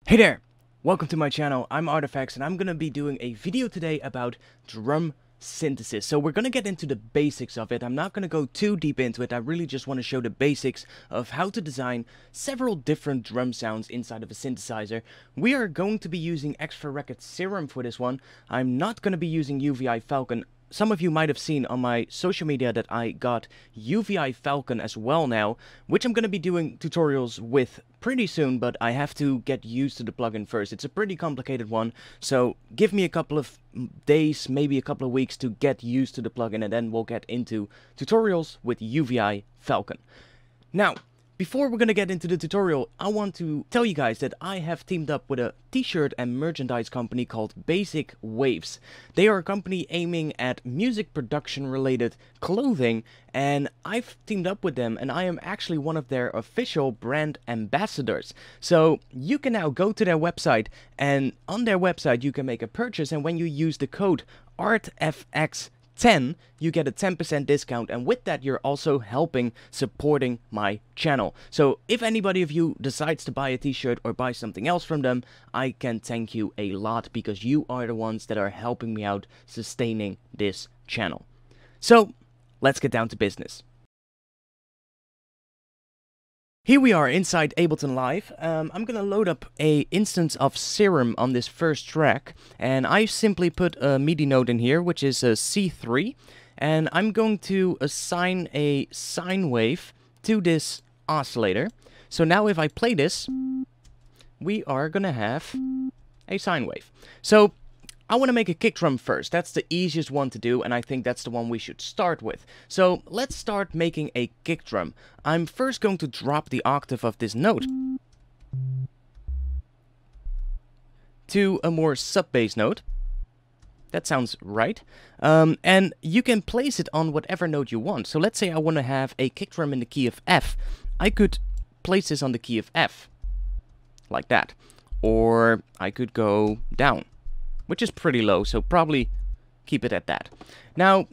Hey there! Welcome to my channel. I'm ARTFX and I'm gonna be doing a video today about drum synthesis. So we're gonna get into the basics of it. I'm not gonna go too deep into it. I really just want to show the basics of how to design several different drum sounds inside of a synthesizer. We are going to be using Extra Record Serum for this one. I'm not gonna be using UVI Falcon. Some of you might have seen on my social media that I got UVI Falcon as well now, which I'm going to be doing tutorials with pretty soon, but I have to get used to the plugin first. It's a pretty complicated one, so give me a couple of days, maybe a couple of weeks to get used to the plugin, and then we'll get into tutorials with UVI Falcon. Now, before we're gonna get into the tutorial, I want to tell you guys that I have teamed up with a t-shirt and merchandise company called Basic Waves. They are a company aiming at music production related clothing, and I've teamed up with them and I am actually one of their official brand ambassadors. So you can now go to their website, and on their website you can make a purchase, and when you use the code ARTFX 10, you get a 10% discount, and with that you're also helping supporting my channel. So if anybody of you decides to buy a t-shirt or buy something else from them, I can thank you a lot, because you are the ones that are helping me out sustaining this channel. So let's get down to business. Here we are inside Ableton Live. I'm gonna load up a instance of Serum on this first track, and I simply put a MIDI note in here, which is a C3, and I'm going to assign a sine wave to this oscillator. So now if I play this, we are gonna have a sine wave. So I want to make a kick drum first. That's the easiest one to do, and I think that's the one we should start with. So let's start making a kick drum. I'm first going to drop the octave of this note to a more sub-bass note. That sounds right. And you can place it on whatever note you want. So let's say I want to have a kick drum in the key of F. I could place this on the key of F, like that. Or I could go down, which is pretty low, so probably keep it at that. Now,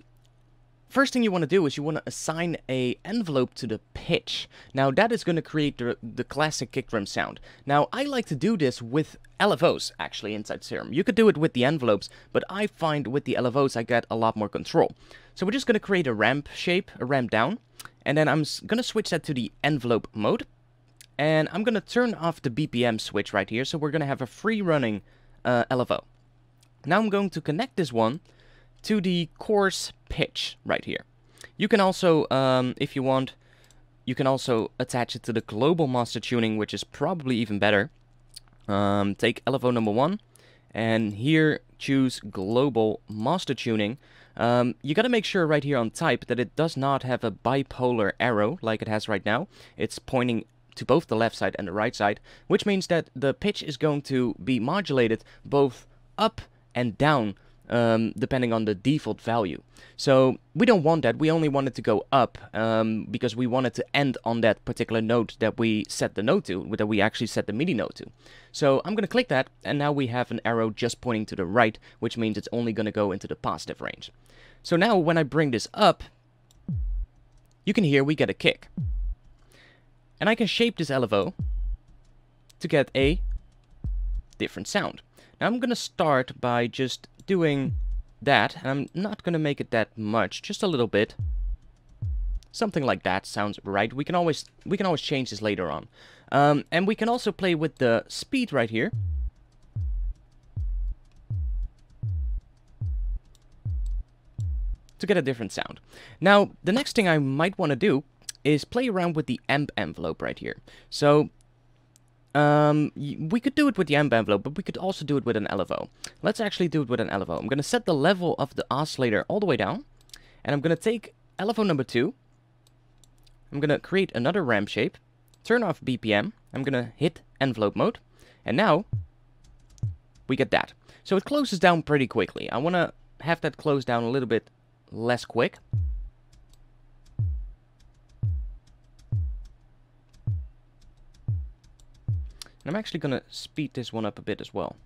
first thing you want to do is you want to assign a envelope to the pitch. Now, that is going to create the classic kick drum sound. Now, I like to do this with LFOs, actually, inside Serum. You could do it with the envelopes, but I find with the LFOs I get a lot more control. So we're just going to create a ramp shape, a ramp down, and then I'm going to switch that to the envelope mode. And I'm going to turn off the BPM switch right here, so we're going to have a free running LFO. Now I'm going to connect this one to the coarse pitch right here. You can also, if you want, you can also attach it to the global master tuning, which is probably even better. Take LFO number 1, and here choose global master tuning. You gotta make sure right here on type that it does not have a bipolar arrow like it has right now. It's pointing to both the left side and the right side, which means that the pitch is going to be modulated both up and down, depending on the default value. So we don't want that. We only want it to go up, because we want it to end on that particular note that we set the note to, that we actually set the MIDI note to. So I'm going to click that, and now we have an arrow just pointing to the right, which means it's only going to go into the positive range. So now when I bring this up, you can hear we get a kick. And I can shape this LFO to get a different sound. Now I'm going to start by just doing that, and I'm not going to make it that much, just a little bit. Something like that sounds right. We can always change this later on. And we can also play with the speed right here. To get a different sound. Now, the next thing I might want to do is play around with the amp envelope right here. So we could do it with the amp envelope, but we could also do it with an LFO. Let's actually do it with an LFO. I'm going to set the level of the oscillator all the way down, and I'm going to take LFO number 2. I'm going to create another ramp shape, turn off BPM, I'm going to hit envelope mode, and now we get that. So it closes down pretty quickly. I want to have that close down a little bit less quick. And I'm actually going to speed this one up a bit as well.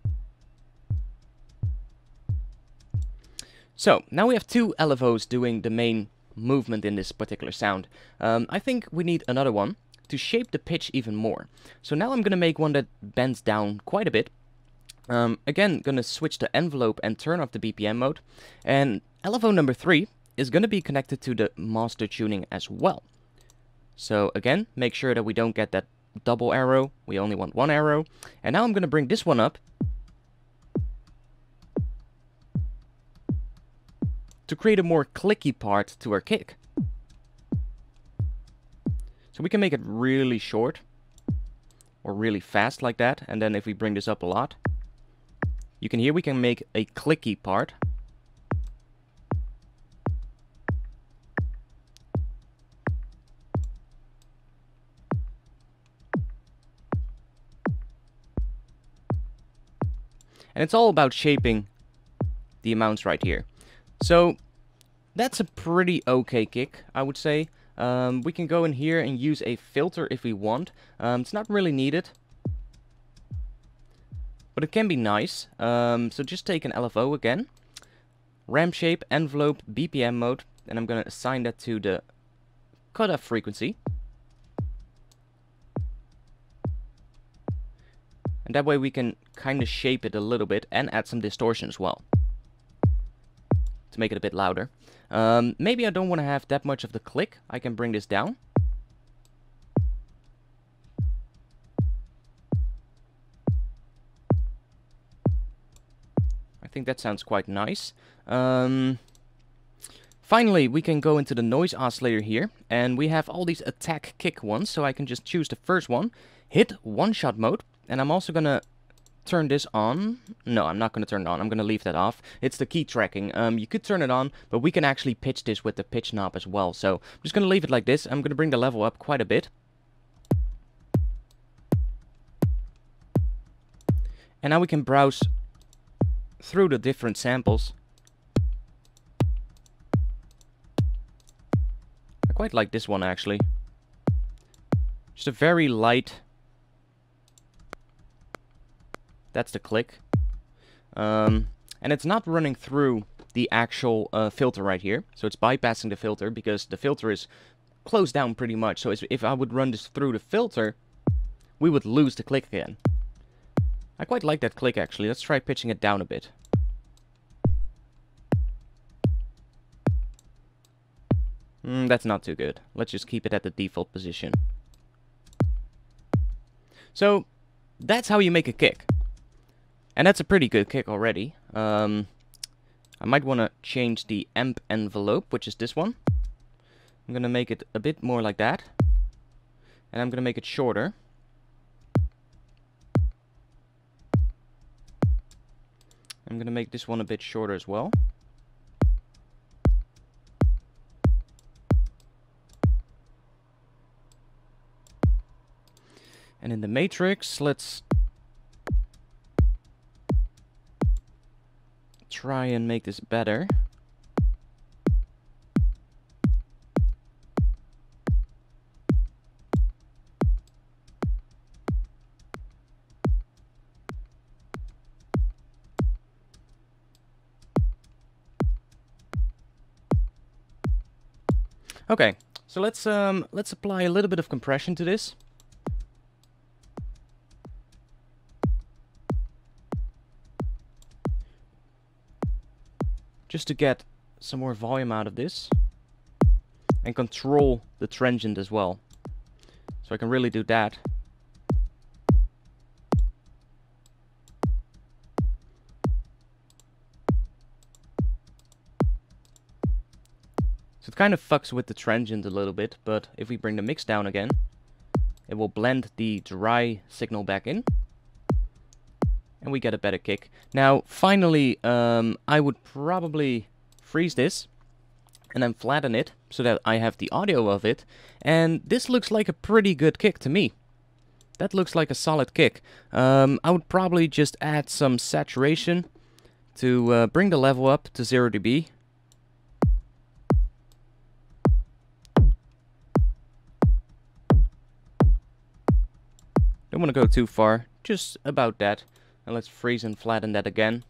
So, now we have 2 LFOs doing the main movement in this particular sound. I think we need another one. to shape the pitch even more. So now I'm going to make one that bends down quite a bit. Again, going to switch to envelope and turn off the BPM mode. And LFO number 3 is going to be connected to the master tuning as well. So again, make sure that we don't get that double arrow. We only want one arrow. And now I'm going to bring this one up to create a more clicky part to our kick. So we can make it really short or really fast like that. And then if we bring this up a lot, you can hear we can make a clicky part. And it's all about shaping the amounts right here. So that's a pretty okay kick, I would say. We can go in here and use a filter if we want. It's not really needed, but it can be nice. So just take an LFO again, ramp shape, envelope, BPM mode, and I'm going to assign that to the cutoff frequency. And that way we can kind of shape it a little bit and add some distortion as well to make it a bit louder. Maybe I don't want to have that much of the click. I can bring this down. I think that sounds quite nice. Finally, we can go into the noise oscillator here, and we have all these attack kick ones, so I can just choose the first one, hit one-shot mode, and I'm also gonna turn this on. No, I'm not gonna turn it on. I'm gonna leave that off. It's the key tracking. You could turn it on, but we can actually pitch this with the pitch knob as well. So I'm just gonna leave it like this. I'm gonna bring the level up quite a bit. And now we can browse through the different samples. I quite like this one actually. Just a very light. That's the click. And it's not running through the actual filter right here. So it's bypassing the filter because the filter is closed down pretty much. So if I would run this through the filter, we would lose the click again. I quite like that click actually. Let's try pitching it down a bit. That's not too good. Let's just keep it at the default position. So that's how you make a kick. And that's a pretty good kick already. I might want to change the amp envelope, which is this one. I'm going to make it a bit more like that. And I'm going to make it shorter. I'm going to make this one a bit shorter as well. And in the matrix, let's try and make this better. Okay, so let's apply a little bit of compression to this. Just to get some more volume out of this. And control the transient as well. So I can really do that. So it kind of fucks with the transient a little bit, but if we bring the mix down again, it will blend the dry signal back in. And we get a better kick. Now, finally, I would probably freeze this and then flatten it so that I have the audio of it. And this looks like a pretty good kick to me. That looks like a solid kick. I would probably just add some saturation to bring the level up to 0 dB. Don't want to go too far, just about that. And let's freeze and flatten that again.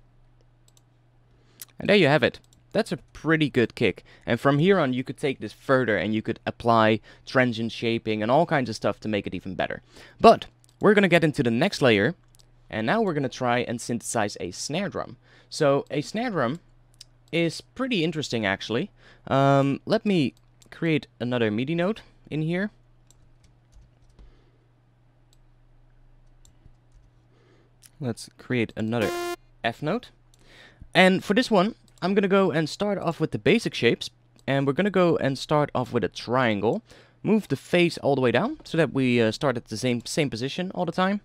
And there you have it. That's a pretty good kick. And from here on, you could take this further and you could apply transient shaping and all kinds of stuff to make it even better. But we're going to get into the next layer. And now we're going to try and synthesize a snare drum. So a snare drum is pretty interesting, actually. Let me create another MIDI note in here. Let's create another F note. And for this one, I'm going to go and start off with the basic shapes. And we're going to go and start off with a triangle. Move the face all the way down so that we start at the same position all the time.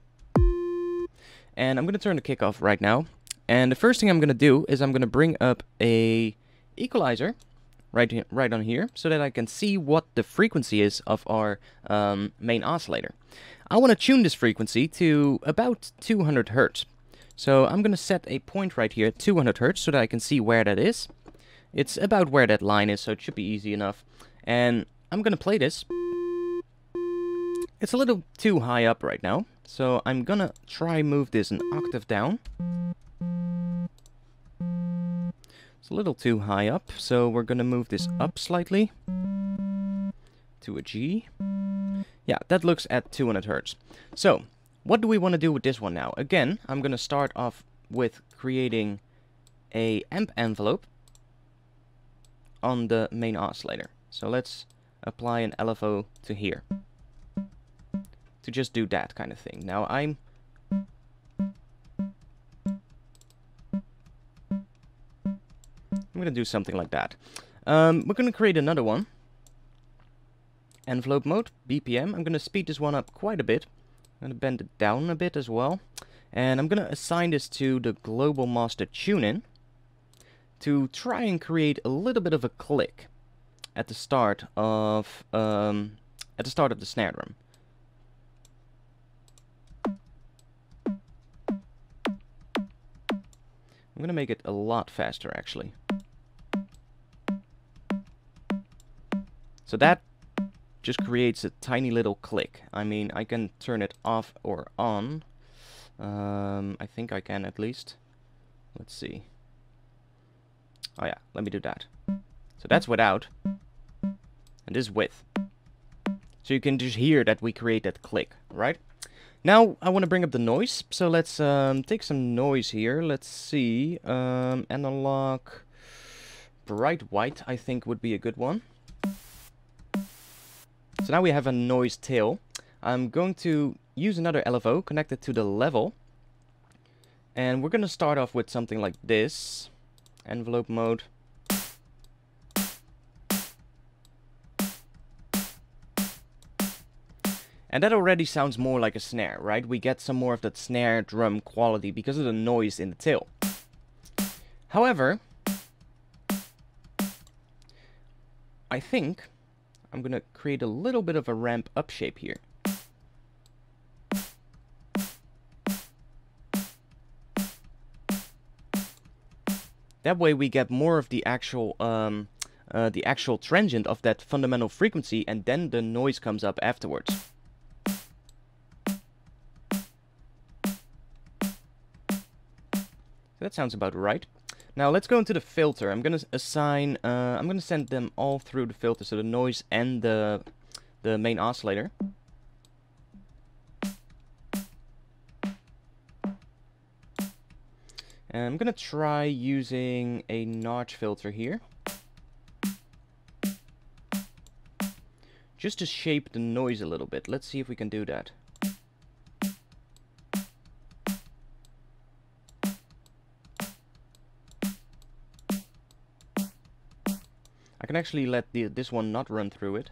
And I'm going to turn the kick off right now. And the first thing I'm going to do is I'm going to bring up a equalizer right on here so that I can see what the frequency is of our main oscillator. I want to tune this frequency to about 200 Hertz. So I'm going to set a point right here at 200 Hertz so that I can see where that is. It's about where that line is, so it should be easy enough. And I'm going to play this. It's a little too high up right now, so I'm going to try move this an octave down. It's a little too high up, so we're going to move this up slightly to a G. Yeah, that looks at 200 Hertz. So, what do we want to do with this one now? Again, I'm going to start off with creating a amp envelope on the main oscillator. So let's apply an LFO to here to just do that kind of thing. Now I'm going to do something like that. We're going to create another one. Envelope mode, BPM. I'm going to speed this one up quite a bit. I'm going to bend it down a bit as well. And I'm going to assign this to the global master tune-in to try and create a little bit of a click at the start of the snare drum. I'm going to make it a lot faster, actually. So that just creates a tiny little click. I mean, I can turn it off or on. I think I can at least. Let's see. Oh yeah, let me do that. So that's without. And this with. So you can just hear that we create that click, right? Now I want to bring up the noise. So let's take some noise here. Let's see. Analog bright white I think would be a good one. So now we have a noise tail. I'm going to use another LFO connected to the level. And we're going to start off with something like this. Envelope mode. And that already sounds more like a snare, right? We get some more of that snare drum quality because of the noise in the tail. However, I think I'm going to create a little bit of a ramp up shape here. That way we get more of the actual transient of that fundamental frequency, and then the noise comes up afterwards. That sounds about right. Now let's go into the filter. I'm gonna assign. I'm gonna send them all through the filter, so the noise and the main oscillator. And I'm gonna try using a notch filter here, just to shape the noise a little bit. Let's see if we can do that. I can actually let this one not run through it.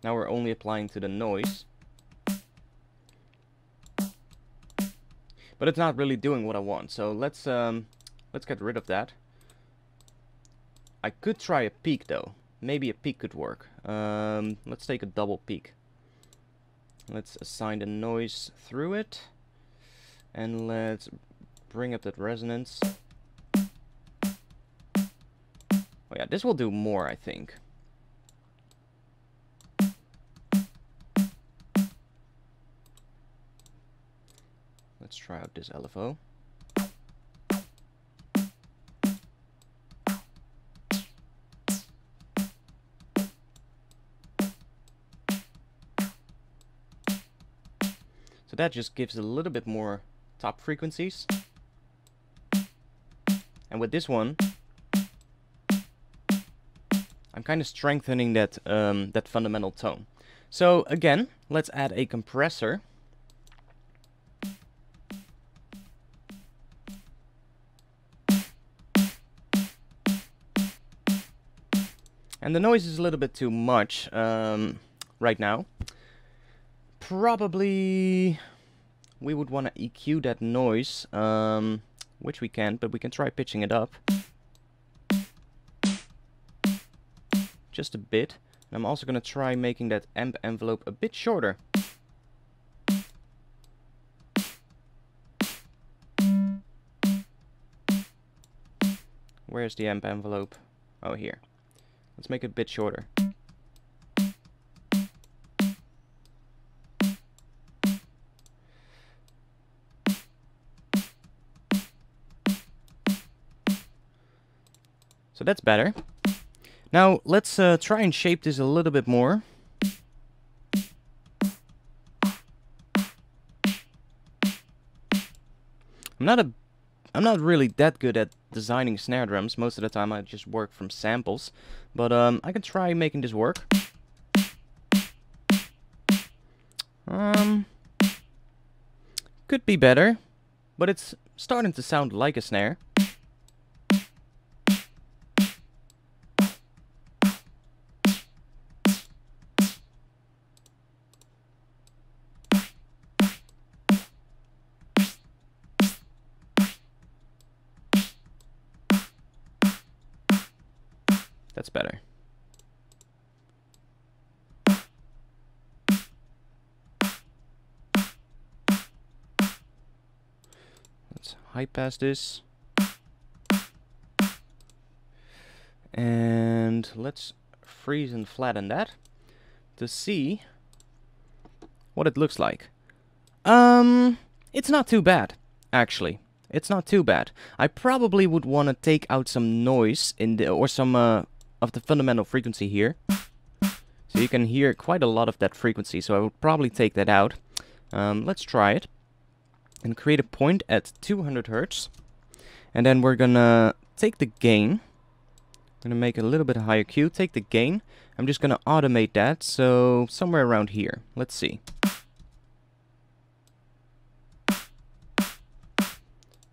Now we're only applying to the noise. But it's not really doing what I want, so let's get rid of that. I could try a peak though. Maybe a peak could work. Let's take a double peak. Let's assign the noise through it. And let's bring up that resonance. Oh yeah, this will do more, I think. Let's try out this LFO. So that just gives a little bit more top frequencies. And with this one, I'm kind of strengthening that that fundamental tone. So again, let's add a compressor. And the noise is a little bit too much right now. Probably we would want to EQ that noise, which we can't, but we can try pitching it up. Just a bit. And I'm also going to try making that amp envelope a bit shorter. Where's the amp envelope? Oh, here. Let's make it a bit shorter. So that's better. Now let's try and shape this a little bit more. I'm not really that good at designing snare drums. Most of the time I just work from samples, but I can try making this work. Could be better, but it's starting to sound like a snare. That's better. Let's high pass this. And let's freeze and flatten that to see what it looks like. It's not too bad, actually. It's not too bad. I probably would want to take out some noise in the, or some of the fundamental frequency here. So you can hear quite a lot of that frequency, so I would probably take that out. Let's try it. And create a point at 200 Hertz. And then we're gonna take the gain. I'm gonna make it a little bit higher Q, take the gain. I'm just gonna automate that, so somewhere around here. Let's see.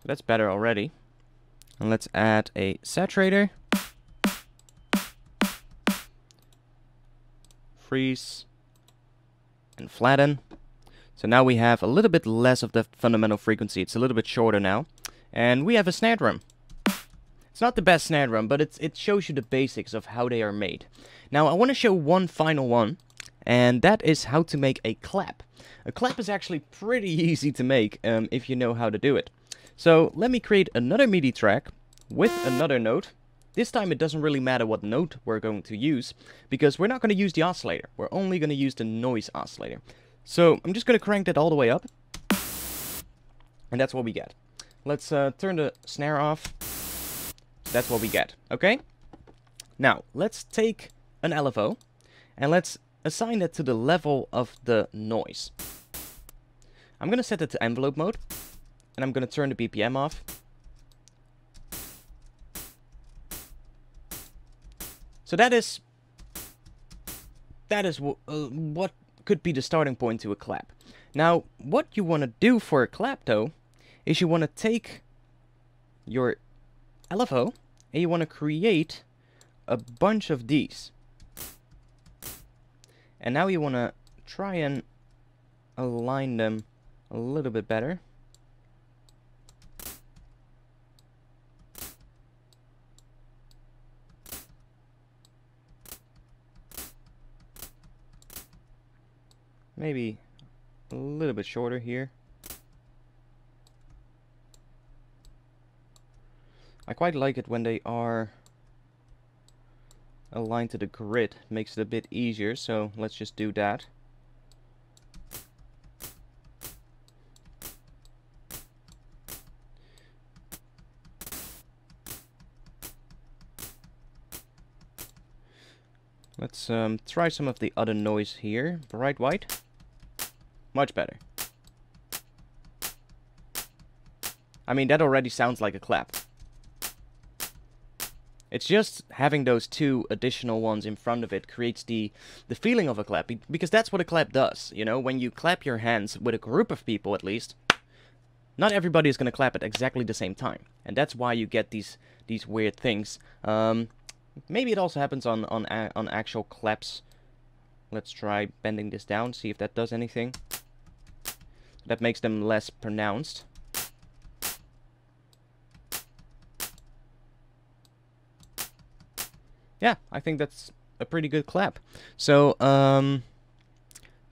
That's better already. And let's add a saturator. Freeze. And flatten. So now we have a little bit less of the fundamental frequency. It's a little bit shorter now. And we have a snare drum. It's not the best snare drum, but it shows you the basics of how they are made. Now I want to show one final one. And that is how to make a clap. A clap is actually pretty easy to make if you know how to do it. So let me create another MIDI track with another note. This time it doesn't really matter what note we're going to use, because we're not going to use the oscillator. We're only going to use the noise oscillator. So I'm just going to crank that all the way up. And that's what we get. Let's turn the snare off. That's what we get, okay? Now, let's take an LFO and let's assign that to the level of the noise. I'm going to set it to envelope mode. And I'm going to turn the BPM off. So that is what could be the starting point to a clap. Now, what you want to do for a clap, though, is you want to take your LFO and you want to create a bunch of these. And now you want to try and align them a little bit better. Maybe a little bit shorter here. I quite like it when they are aligned to the grid. Makes it a bit easier, so let's just do that. Let's try some of the other noise here. Bright white. Much better. I mean, that already sounds like a clap. It's just having those two additional ones in front of it creates the feeling of a clap, because that's what a clap does, you know? When you clap your hands, with a group of people at least, not everybody is going to clap at exactly the same time. And that's why you get these weird things. Maybe it also happens on actual claps. Let's try bending this down, see if that does anything. That makes them less pronounced. Yeah, I think that's a pretty good clap. So,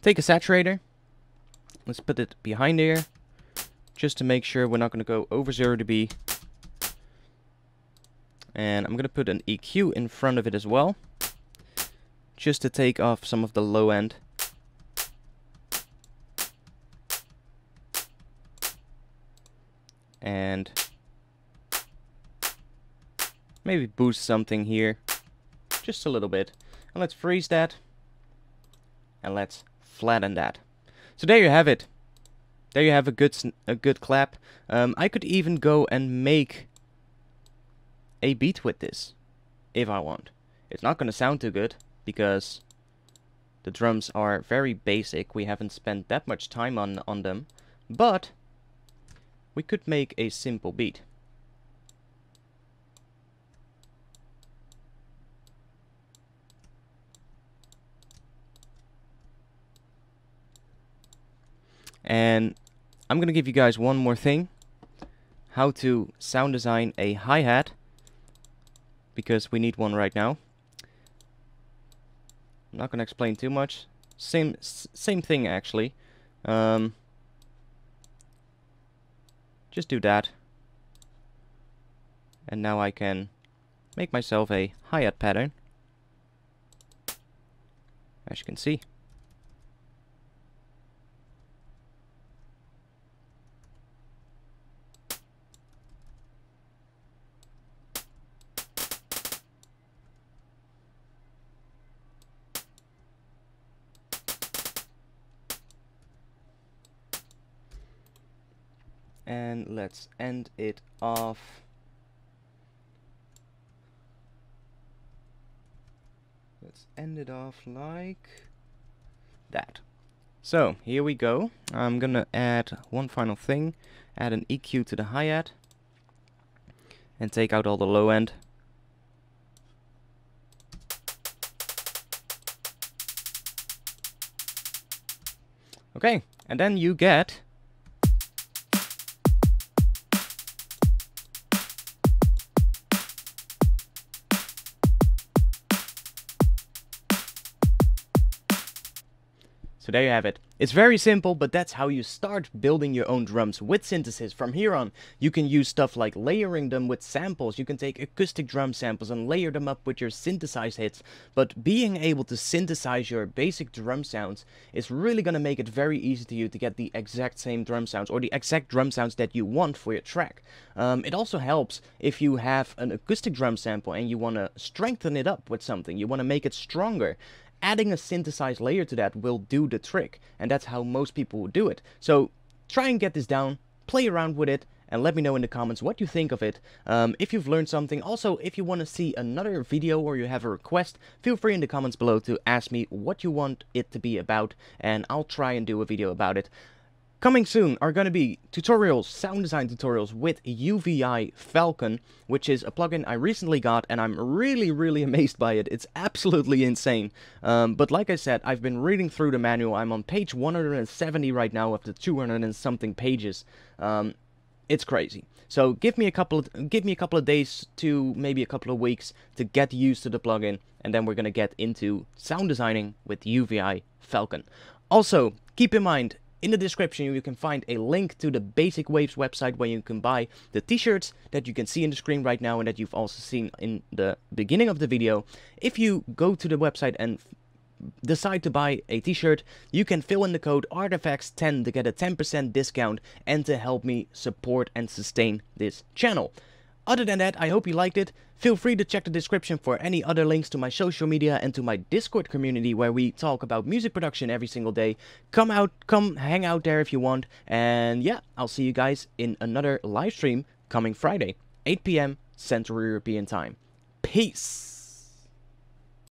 take a saturator. Let's put it behind here, just to make sure we're not going to go over 0 dB. And I'm going to put an EQ in front of it as well, just to take off some of the low end. And maybe boost something here. Just a little bit. And let's freeze that. And let's flatten that. So there you have it. There you have a good clap. I could even go and make a beat with this, if I want. It's not going to sound too good, because the drums are very basic. We haven't spent that much time on them. But we could make a simple beat. And I'm going to give you guys one more thing. How to sound design a hi-hat. Because we need one right now. I'm not going to explain too much. Same thing actually. Just do that. And now I can make myself a hi-hat pattern. As you can see. And let's end it off. Let's end it off like that. So here we go. I'm gonna add one final thing. Add an EQ to the hi-hat. And take out all the low end. Okay, and then you get so there you have it. It's very simple, but that's how you start building your own drums with synthesis. From here on, you can use stuff like layering them with samples. You can take acoustic drum samples and layer them up with your synthesized hits. But being able to synthesize your basic drum sounds is really going to make it very easy to you to get the exact same drum sounds, or the exact drum sounds that you want for your track. It also helps if you have an acoustic drum sample and you want to strengthen it up with something. You want to make it stronger. Adding a synthesized layer to that will do the trick, and that's how most people would do it. So try and get this down, play around with it, and let me know in the comments what you think of it. If you've learned something. Also, if you want to see another video or you have a request, feel free in the comments below to ask me what you want it to be about, and I'll try and do a video about it. Coming soon are going to be tutorials, sound design tutorials with UVI Falcon, which is a plugin I recently got, and I'm really amazed by it. It's absolutely insane. But like I said, I've been reading through the manual. I'm on page 170 right now of the 200 and something pages. It's crazy. So give me a couple of days to maybe a couple of weeks to get used to the plugin, and then we're going to get into sound designing with UVI Falcon. Also, keep in mind, in the description you can find a link to the Basic Waves website where you can buy the t-shirts that you can see in the screen right now and that you've also seen in the beginning of the video. If you go to the website and decide to buy a t-shirt, you can fill in the code ARTFX10 to get a 10% discount and to help me support and sustain this channel. Other than that, I hope you liked it. Feel free to check the description for any other links to my social media and to my Discord community where we talk about music production every single day. Come hang out there if you want. And yeah, I'll see you guys in another live stream coming Friday, 8 p.m. Central European Time. Peace!